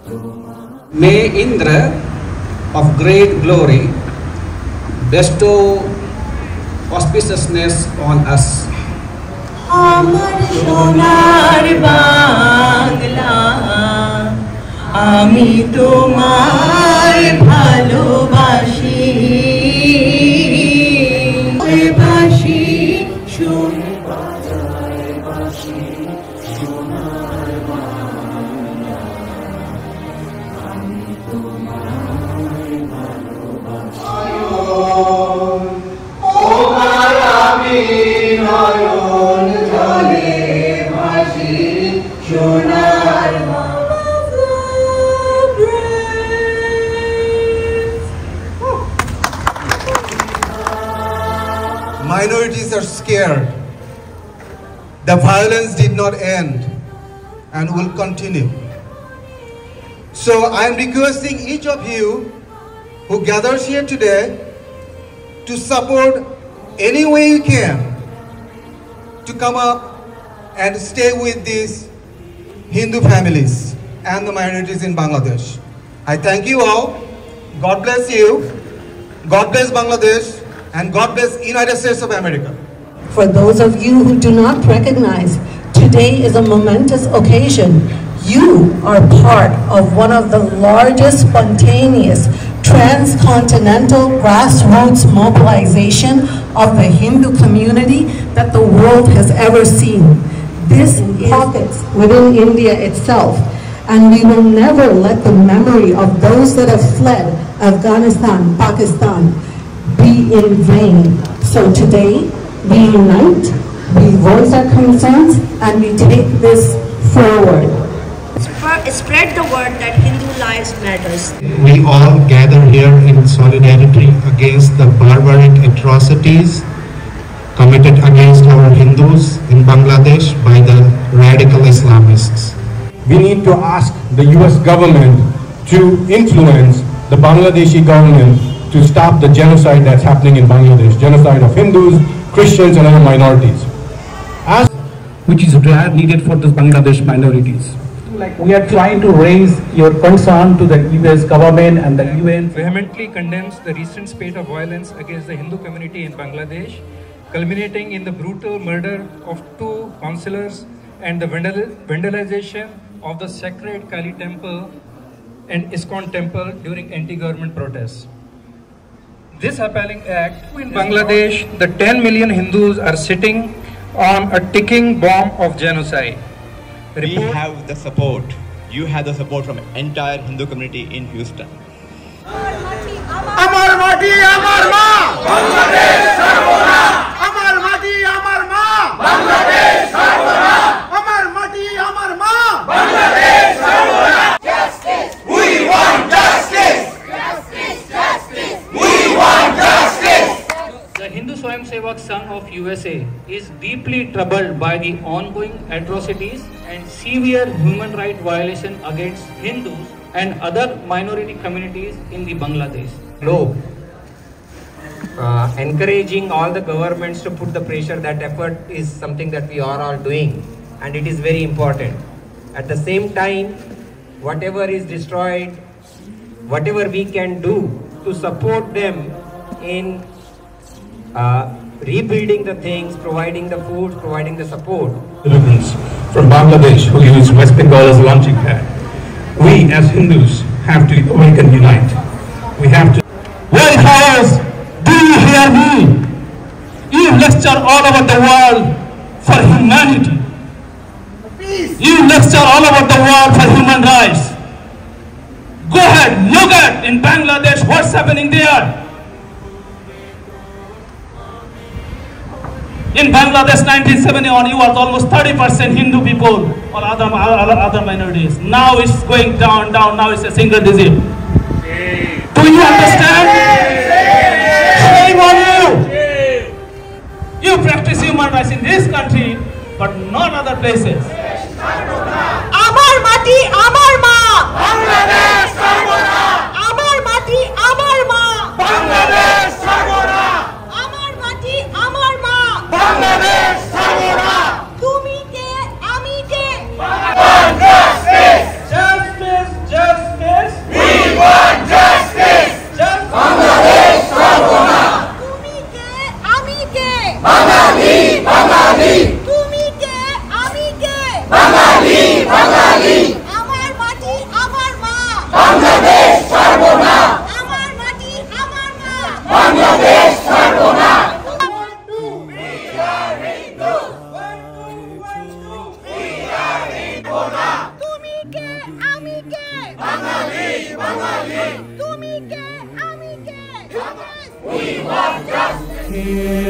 May Indra of great glory bestow auspiciousness on us. আমার সোনার বাংলা আমি তোমায় ভালোবাসি বাসি শুন বাজায় বাসি সোনার বাংলা আমি তোমায় ভালোবাসি তোমার আমি নয়ন জলে ভাসি সোনার Minorities are scared. The violence did not end and will continue. So I am requesting each of you who gathers here today to support any way you can to come up and stay with these Hindu families and the minorities in Bangladesh. I thank you all. God bless you. God bless Bangladesh. And God bless United States of America. For those of you who do not recognize, today is a momentous occasion. You are part of one of the largest spontaneous transcontinental grassroots mobilization of the Hindu community that the world has ever seen. This is pockets within India itself, and we will never let the memory of those that have fled Afghanistan, Pakistan, be in vain. So today, we unite, we voice our concerns, and we take this forward. Spread the word that Hindu lives matters. We all gather here in solidarity against the barbaric atrocities committed against our Hindus in Bangladesh by the radical Islamists. We need to ask the US government to influence the Bangladeshi government to stop the genocide that's happening in Bangladesh, genocide of Hindus, Christians and other minorities. Which is needed for the Bangladesh minorities. Like we are trying to raise your concern to the US government and the UN. Vehemently condemns the recent spate of violence against the Hindu community in Bangladesh, culminating in the brutal murder of 2 councillors and the vandalization of the sacred Kali temple and ISKCON temple during anti-government protests. This appalling act in Bangladesh, the 10 million Hindus are sitting on a ticking bomb of genocide. We have the support. You have the support from entire Hindu community in Houston. Amar Mati, Amar Ma, Bangladesh Sarvona. Amar Mati, Amar Ma, Bangladesh Sarvona. Amar Mati, Amar Ma, Bangladesh Sarvona. Justice. We want justice. Justice, justice. We want justice. The Hindu Swayam Sevak Sangh of USA is deeply troubled by the ongoing atrocities and severe human rights violation against Hindus and other minority communities in the Bangladesh. Globe, encouraging all the governments to put the pressure. That effort is something that we are all doing, and it is very important. At the same time, whatever is destroyed, whatever we can do to support them in rebuilding the things, providing the food, providing the support. Citizens from Bangladesh who use West Bengal as a launching pad. We as Hindus have to awaken, unite. We have to. Verifiers, do you hear me? You lecture all over the world for humanity. You lecture all over the world for human rights. Go ahead, look at in Bangladesh what's happening there. In Bangladesh 1971, you was almost 30% Hindu people or other minorities. Now it's going down, now it's a single digit. Do you understand? Shame on you! You practice human rights in this country, but not other places. Amar Mati, Amar Ma, Bangladesh Sarvona. Amar Mati, Amar Ma, Bangladesh Sarvona. Amar Mati, Amar Ma, Bangladesh Sarvona. Tumi ke, ami ke. Justice, justice. বাঙালি বাঙালি তুমি কে আমি কে বাঙালি বাঙালি আমার মাটি আমার মা বাংলাদেশ ছাড়বো না আমার মাটি আমার মা বাংলাদেশ ছাড়বো না তুমি কে আমি কে বাঙালি বাঙালি তুমি কে আমি কে We want justice.